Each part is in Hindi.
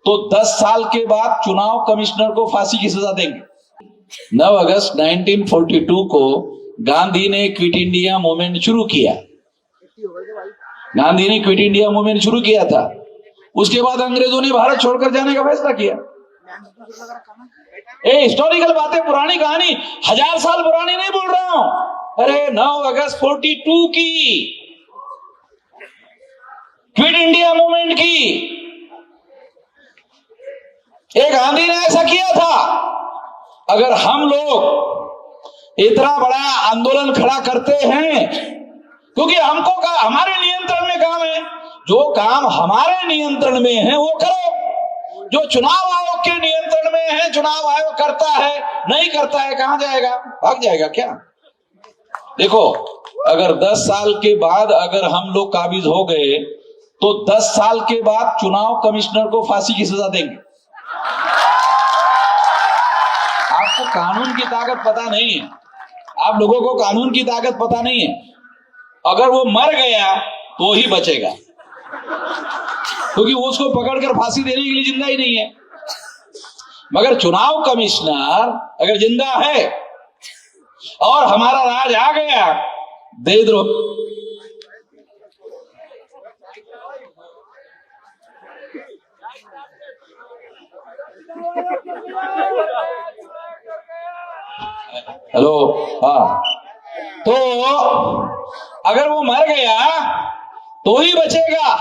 तो 10 साल के बाद चुनाव कमिश्नर को फांसी की सजा देंगे। 9 अगस्त 1942 को गांधी ने क्विट इंडिया मूवमेंट शुरू किया। गांधी ने क्विट इंडिया मूवमेंट शुरू किया था। उसके बाद अंग्रेजों ने भारत छोड़कर जाने का फैसला किया। हिस्टोरिकल बातें, पुरानी कहानी, 1000 साल पुरानी नहीं बोल रहा हूं। अरे 9 अगस्त 42 की, क्विट इंडिया मूवमेंट की, गांधी ने ऐसा किया था। अगर हम लोग इतना बड़ा आंदोलन खड़ा करते हैं, क्योंकि हमको हमारे नियंत्रण में काम है, जो काम हमारे नियंत्रण में है वो करो। जो चुनाव आयोग के नियंत्रण में है, चुनाव आयोग करता है, नहीं करता है, कहां जाएगा? भाग जाएगा क्या? देखो, अगर 10 साल के बाद अगर हम लोग काबिज हो गए तो 10 साल के बाद चुनाव कमिश्नर को फांसी की सजा देंगे। आपको कानून की ताकत पता नहीं है, आप लोगों को कानून की ताकत पता नहीं है। अगर वो मर गया तो ही बचेगा, क्योंकि वो उसको पकड़कर फांसी देने के लिए जिंदा ही नहीं है। मगर चुनाव कमिश्नर अगर जिंदा है और हमारा राज आ गया, देशद्रोह हेलो, हाँ, तो अगर वो मर गया तो ही बचेगा।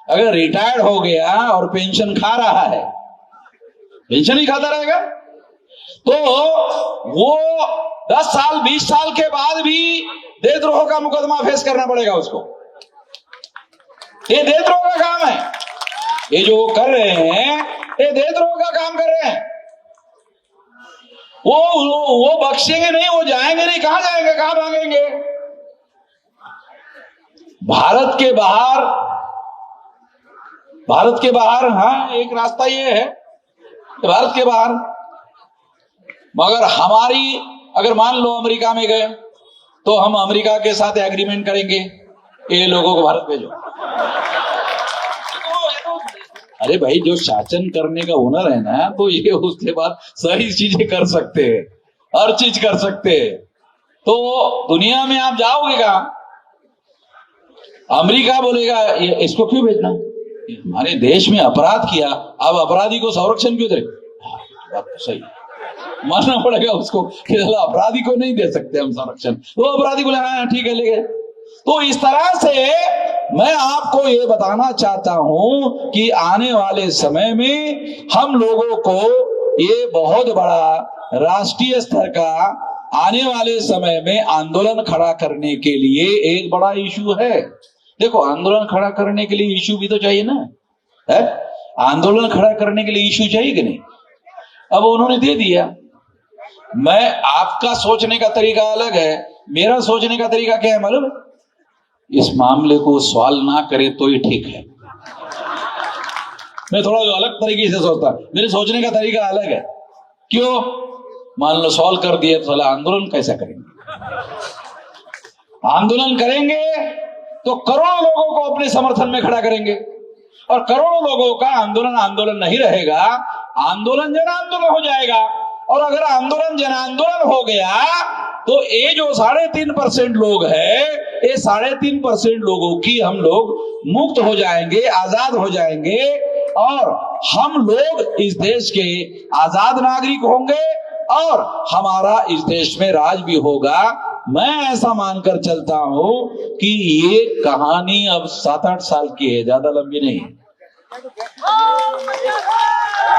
अगर रिटायर्ड हो गया और पेंशन खा रहा है, पेंशन ही खाता रहेगा, तो वो 10 साल 20 साल के बाद भी देशद्रोह का मुकदमा फेस करना पड़ेगा उसको। ये देशद्रोह का काम है। ये जो वो कर रहे हैं, ये देशद्रोह का काम कर रहे हैं। वो बख्शेंगे नहीं, वो जाएंगे नहीं। कहां जाएंगे, कहां भागेंगे? भारत के बाहर हाँ, एक रास्ता ये है, भारत के बाहर। मगर हमारी, अगर मान लो अमेरिका में गए तो हम अमेरिका के साथ एग्रीमेंट करेंगे, ये लोगों को भारत भेजो। अरे भाई, जो शासन करने का हुनर है ना, तो ये उसके बाद सही चीजें कर सकते हैं, हर चीज कर सकते हैं। तो दुनिया में आप जाओगे कहां? अमेरिका बोलेगा ये इसको क्यों भेजना, हमारे देश में अपराध किया, अब अपराधी को संरक्षण क्यों दे? बात तो सही, मानना पड़ेगा उसको कि अपराधी को नहीं दे सकते हम संरक्षण। तो अपराधी बोले हाँ ठीक है, ले गए। तो इस तरह से मैं आपको ये बताना चाहता हूं कि आने वाले समय में हम लोगों को ये बहुत बड़ा राष्ट्रीय स्तर का आने वाले समय में आंदोलन खड़ा करने के लिए एक बड़ा इशू है। देखो, आंदोलन खड़ा करने के लिए इशू भी तो चाहिए ना, है? आंदोलन खड़ा करने के लिए इशू चाहिए कि नहीं? अब उन्होंने दे दिया। मैं, आपका सोचने का तरीका अलग है, मेरा सोचने का तरीका क्या है मालूम? इस मामले को सॉल्व ना करे तो ही ठीक है। मैं थोड़ा अलग तरीके से सोचता, मेरे सोचने का तरीका अलग है। क्यों? मान लो सॉल्व कर दिए तो साला आंदोलन कैसा करेंगे? आंदोलन करेंगे तो करोड़ों लोगों को अपने समर्थन में खड़ा करेंगे, और करोड़ों लोगों का आंदोलन नहीं रहेगा, आंदोलन जन आंदोलन हो जाएगा। और अगर आंदोलन जन आंदोलन हो गया तो ये जो 3.5% लोग हैं, ये 3.5% लोगों की हम लोग मुक्त हो जाएंगे, आजाद हो जाएंगे, और हम लोग इस देश के आजाद नागरिक होंगे और हमारा इस देश में राज भी होगा। मैं ऐसा मानकर चलता हूं कि ये कहानी अब 7-8 साल की है, ज्यादा लंबी नहीं है।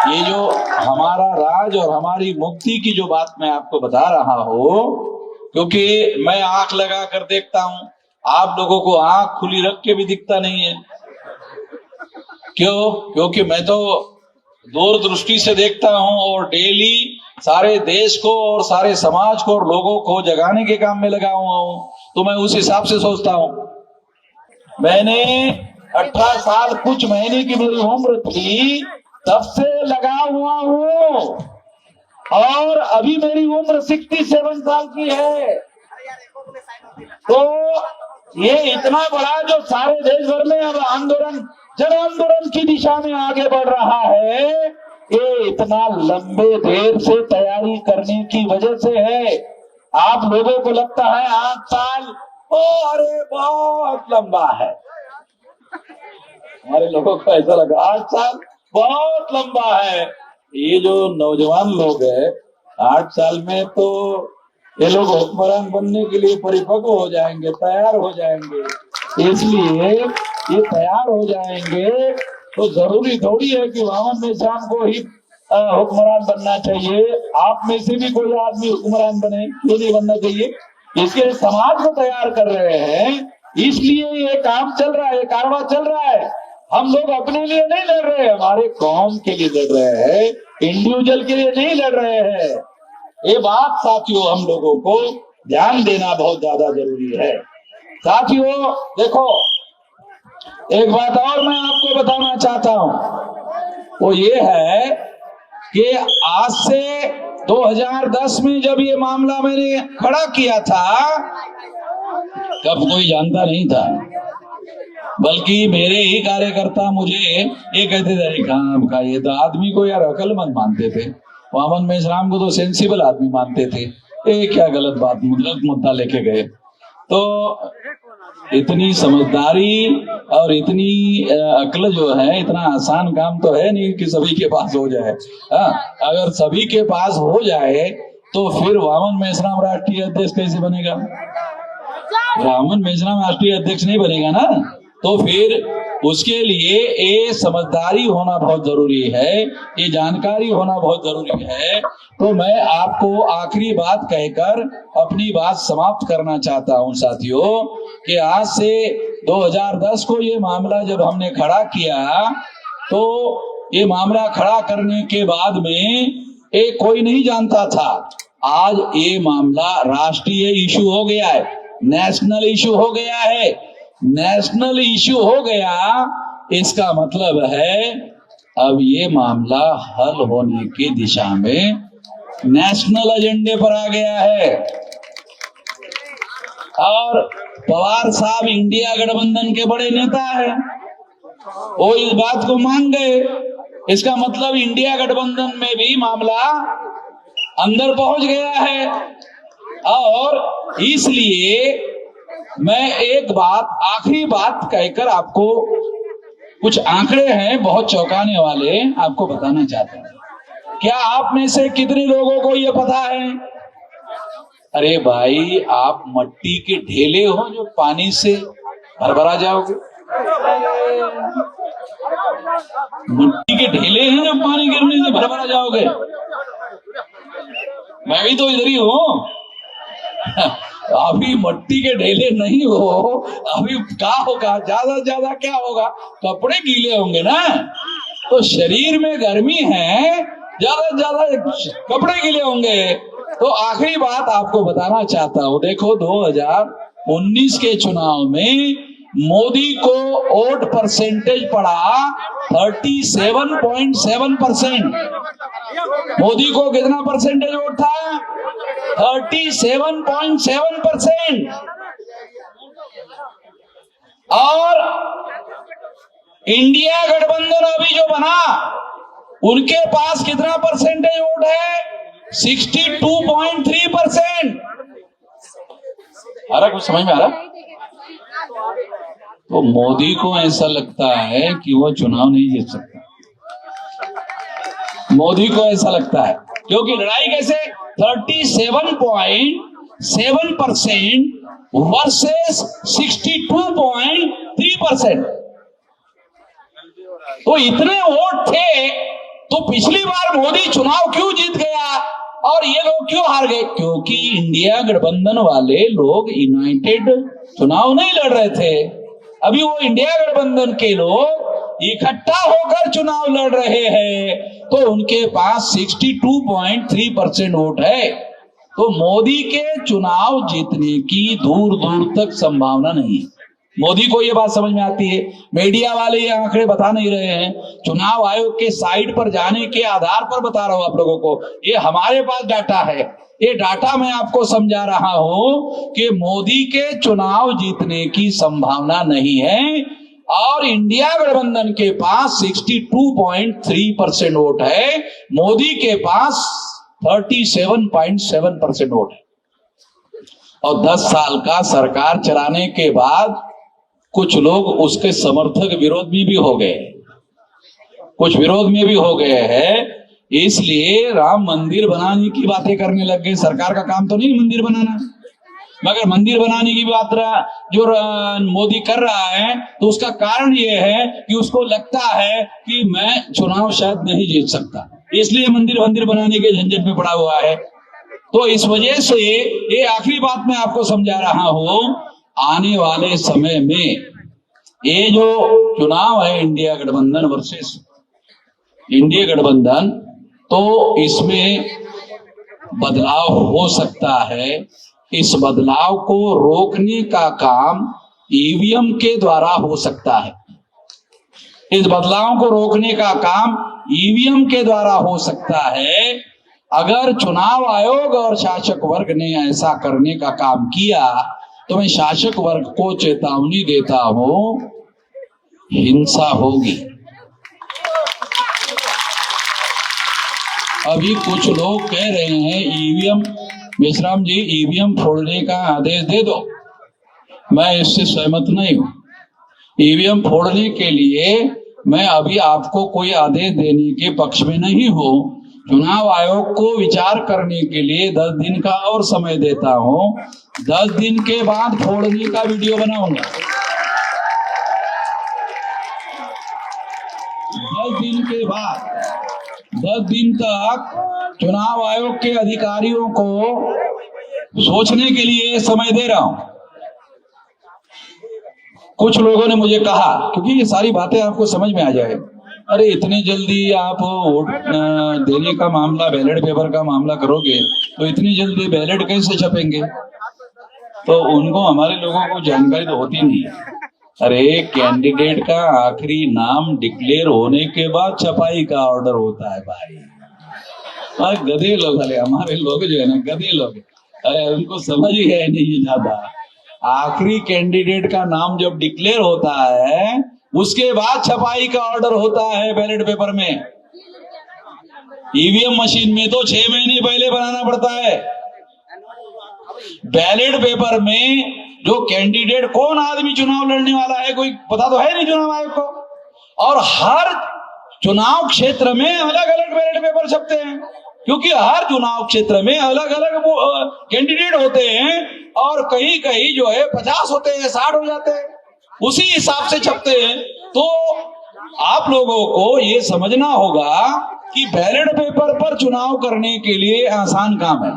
ये जो हमारा राज और हमारी मुक्ति की जो बात मैं आपको बता रहा हूं, क्योंकि मैं आंख लगा कर देखता हूं, आप लोगों को आंख खुली रख के भी दिखता नहीं है। क्यों? क्योंकि मैं तो दूरदृष्टि से देखता हूं और डेली सारे देश को और सारे समाज को और लोगों को जगाने के काम में लगा हुआ हूं, तो मैं उस हिसाब से सोचता हूं। मैंने 18 साल कुछ महीने की मेरी उम्र थी, तब से लगा हुआ हूं, और अभी मेरी उम्र 67 साल की है। तो ये इतना बड़ा जो सारे देश भर में अब आंदोलन जन आंदोलन की दिशा में आगे बढ़ रहा है, ये इतना लंबे देर से तैयारी करने की वजह से है। आप लोगों को लगता है 8 साल, ओ अरे बहुत लंबा है। हमारे लोगों को ऐसा लगा 8 साल बहुत लंबा है। ये जो नौजवान लोग हैं, 8 साल में तो ये लोग हुक्मरान बनने के लिए परिपक्व हो जाएंगे, तैयार हो जाएंगे। इसलिए ये तैयार हो जाएंगे तो जरूरी थोड़ी है कि वामन मेश्राम को ही हुक्मरान बनना चाहिए। आप में से भी कोई आदमी हुक्मरान बने, क्यों नहीं बनना चाहिए? इसके समाज को तैयार कर रहे हैं, इसलिए ये काम चल रहा है, ये कारवां चल रहा है। हम लोग अपने लिए नहीं लड़ रहे हैं, हमारे कौम के लिए लड़ रहे हैं, इंडिविजुअल के लिए नहीं लड़ रहे हैं। ये बात साथियों हम लोगों को ध्यान देना बहुत ज्यादा जरूरी है। साथियों देखो, एक बात और मैं आपको बताना चाहता हूं, वो ये है कि आज से 2010 में जब ये मामला मैंने खड़ा किया था, तब कोई जानता नहीं था, बल्कि मेरे ही कार्यकर्ता मुझे ये कहते थे, काम का ये तो आदमी को यार अकलमंद मानते थे, वामन मेश्राम को तो सेंसिबल आदमी मानते थे, ये क्या गलत बात, गलत मुद्दा लेके गए। तो इतनी समझदारी और इतनी अक्ल जो है, इतना आसान काम तो है नहीं कि सभी के पास हो जाए। अगर सभी के पास हो जाए तो फिर वामन मेश्राम राष्ट्रीय अध्यक्ष कैसे बनेगा? वामन मेश्राम राष्ट्रीय अध्यक्ष नहीं बनेगा ना। तो फिर उसके लिए ये समझदारी होना बहुत जरूरी है, ये जानकारी होना बहुत जरूरी है। तो मैं आपको आखिरी बात कहकर अपनी बात समाप्त करना चाहता हूं साथियों, कि आज से 2010 को ये मामला जब हमने खड़ा किया, तो ये मामला खड़ा करने के बाद में ये कोई नहीं जानता था। आज ये मामला राष्ट्रीय इशू हो गया है, नेशनल इशू हो गया है। नेशनल इशू हो गया, इसका मतलब है अब ये मामला हल होने की दिशा में नेशनल एजेंडे पर आ गया है। और पवार साहब इंडिया गठबंधन के बड़े नेता है, वो इस बात को मान गए। इसका मतलब इंडिया गठबंधन में भी मामला अंदर पहुंच गया है। और इसलिए मैं एक बात, आखिरी बात कहकर आपको कुछ आंकड़े हैं बहुत चौंकाने वाले, आपको बताना चाहता हूं। क्या आप में से कितने लोगों को यह पता है? अरे भाई, आप मट्टी के ढेले हो जो पानी से भरभरा जाओगे। मट्टी के ढेले हैं जो पानी गिरने से भरभरा जाओगे। मैं भी तो इधर ही हूं। अभी मट्टी के ढेले नहीं हो, अभी क्या होगा, ज्यादा से ज्यादा क्या होगा, कपड़े गीले होंगे ना। तो शरीर में गर्मी है, ज्यादा से ज्यादा कपड़े गीले होंगे। तो आखिरी बात आपको बताना चाहता हूं, देखो 2019 के चुनाव में मोदी को वोट परसेंटेज पड़ा 37.7%। मोदी को कितना परसेंटेज वोट था? 37.7%। और इंडिया गठबंधन अभी जो बना, उनके पास कितना परसेंटेज वोट है? 62.3%। आ रहा, कुछ समझ में आ रहा? तो मोदी को ऐसा लगता है कि वो चुनाव नहीं जीत सकता। मोदी को ऐसा लगता है, क्योंकि लड़ाई कैसे 37.7% वर्सेस 62.3%। तो इतने वोट थे, तो पिछली बार मोदी चुनाव क्यों जीत गया और ये लोग क्यों हार गए? क्योंकि इंडिया गठबंधन वाले लोग यूनाइटेड चुनाव नहीं लड़ रहे थे। अभी वो इंडिया गठबंधन के लोग इकट्ठा होकर चुनाव लड़ रहे हैं, तो उनके पास 62.3% वोट है। तो मोदी के चुनाव जीतने की दूर दूर तक संभावना नहीं है। मोदी को ये बात समझ में आती है। मीडिया वाले ये आंकड़े बता नहीं रहे हैं, चुनाव आयोग के साइट पर जाने के आधार पर बता रहा हूं आप लोगों को। ये हमारे पास डाटा है, ये डाटा मैं आपको समझा रहा हूं कि मोदी के चुनाव जीतने की संभावना नहीं है। और इंडिया गठबंधन के पास 62.3% वोट है, मोदी के पास 37.7% वोट है। और 10 साल का सरकार चलाने के बाद कुछ लोग उसके समर्थक विरोध में भी हो गए, कुछ विरोध में भी हो गए हैं, इसलिए राम मंदिर बनाने की बातें करने लग गए। सरकार का काम तो नहीं मंदिर बनाना, मगर मंदिर बनाने की बात जो मोदी कर रहा है तो उसका कारण ये है कि उसको लगता है कि मैं चुनाव शायद नहीं जीत सकता, इसलिए मंदिर बनाने के झंझट में पड़ा हुआ है। तो इस वजह से ये आखिरी बात मैं आपको समझा रहा हूं, आने वाले समय में ये जो चुनाव है इंडिया गठबंधन वर्सेस इंडिया गठबंधन, तो इसमें बदलाव हो सकता है। इस बदलाव को रोकने का काम ईवीएम के द्वारा हो सकता है। इस बदलाव को रोकने का काम ईवीएम के द्वारा हो सकता है। अगर चुनाव आयोग और शासक वर्ग ने ऐसा करने का काम किया तो मैं शासक वर्ग को चेतावनी देता हूं, हिंसा होगी। अभी कुछ लोग कह रहे हैं ईवीएम, मेश्राम जी ईवीएम फोड़ने का आदेश दे दो, मैं इससे सहमत नहीं हूं। ईवीएम फोड़ने के लिए मैं अभी आपको कोई आदेश देने के पक्ष में नहीं हूं। चुनाव आयोग को विचार करने के लिए 10 दिन का और समय देता हूं। 10 दिन के बाद फोड़ने का वीडियो बनाऊंगा। 10 दिन के बाद 10 दिन तक चुनाव आयोग के अधिकारियों को सोचने के लिए समय दे रहा हूं। कुछ लोगों ने मुझे कहा, क्योंकि ये सारी बातें आपको समझ में आ जाए, अरे इतनी जल्दी आप वोट देने का मामला, बैलेट पेपर का मामला करोगे तो इतनी जल्दी बैलेट कैसे छपेंगे? तो उनको, हमारे लोगों को जानकारी तो होती नहीं है। अरे कैंडिडेट का आखिरी नाम डिक्लेयर होने के बाद छपाई का ऑर्डर होता है भाई। और गधे लोग, अरे हमारे लोग जो है ना गधे लोग, अरे उनको समझ ही है नहीं ज्यादा। आखिरी कैंडिडेट का नाम जब डिक्लेयर होता है उसके बाद छपाई का ऑर्डर होता है बैलेट पेपर में। ईवीएम मशीन में तो 6 महीने पहले बनाना पड़ता है। बैलेट पेपर में जो कैंडिडेट, कौन आदमी चुनाव लड़ने वाला है कोई पता तो है नहीं चुनाव आयोग को, और हर चुनाव क्षेत्र में अलग अलग बैलेट पेपर छपते हैं, क्योंकि हर चुनाव क्षेत्र में अलग अलग कैंडिडेट होते हैं और कहीं कहीं जो है 50 होते हैं, 60 हो जाते हैं, उसी हिसाब से छपते हैं। तो आप लोगों को ये समझना होगा कि बैलेट पेपर पर चुनाव करने के लिए आसान काम है,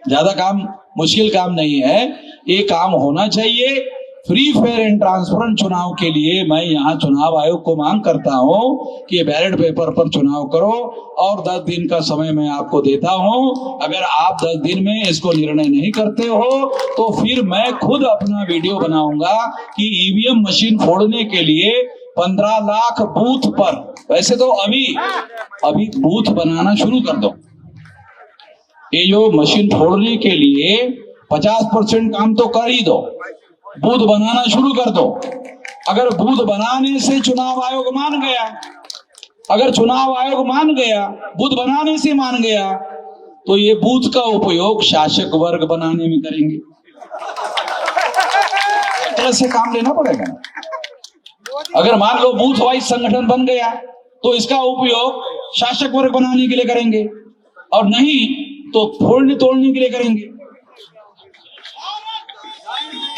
ज्यादा काम, मुश्किल काम नहीं है। ये काम होना चाहिए। फ्री फेयर एंड ट्रांसपेरेंट चुनाव के लिए मैं यहाँ चुनाव आयोग को मांग करता हूँ कि बैलेट पेपर पर चुनाव करो, और 10 दिन का समय मैं आपको देता हूँ। अगर आप 10 दिन में इसको निर्णय नहीं करते हो तो फिर मैं खुद अपना वीडियो बनाऊंगा कि ईवीएम मशीन फोड़ने के लिए 15 लाख बूथ पर, वैसे तो अभी बूथ बनाना शुरू कर दो। ये जो मशीन फोड़ने के लिए 50% काम तो कर ही दो, बूथ बनाना शुरू कर दो। अगर बूथ बनाने से चुनाव आयोग मान गया, अगर चुनाव आयोग मान गया, बूथ बनाने से मान गया, तो ये बूथ का उपयोग शासक वर्ग बनाने में करेंगे। ऐसे काम लेना पड़ेगा। अगर मान लो बूथ वाइज संगठन बन गया तो इसका उपयोग शासक वर्ग बनाने के लिए करेंगे, और नहीं तो फोड़ने तोड़ने के लिए करेंगे।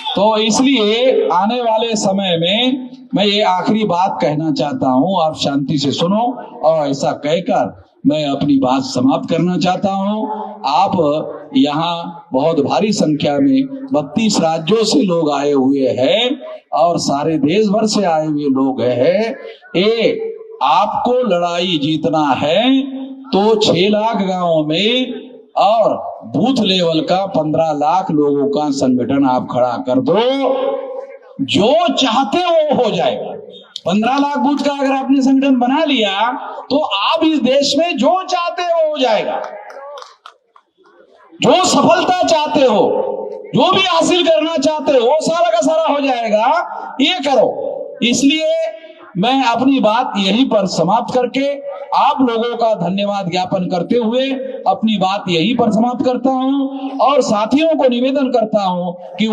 तो इसलिए आने वाले समय में मैं ये आखिरी बात कहना चाहता हूं, आप शांति से सुनो, और ऐसा कहकर मैं अपनी बात समाप्त करना चाहता हूं। आप यहाँ बहुत भारी संख्या में 32 राज्यों से लोग आए हुए हैं और सारे देश भर से आए हुए लोग हैं। ये आपको लड़ाई जीतना है तो 6 लाख गांवों में और बूथ लेवल का 15 लाख लोगों का संगठन आप खड़ा कर दो। जो चाहते वो हो जाएगा। 15 लाख बूथ का अगर आपने संगठन बना लिया तो आप इस देश में जो चाहते हो हो जाएगा। जो सफलता चाहते हो, जो भी हासिल करना चाहते हो, वो सारा का सारा हो जाएगा। ये करो। इसलिए मैं अपनी बात यहीं पर समाप्त करके आप लोगों का धन्यवाद ज्ञापन करते हुए अपनी बात यहीं पर समाप्त करता हूं और साथियों को निवेदन करता हूं कि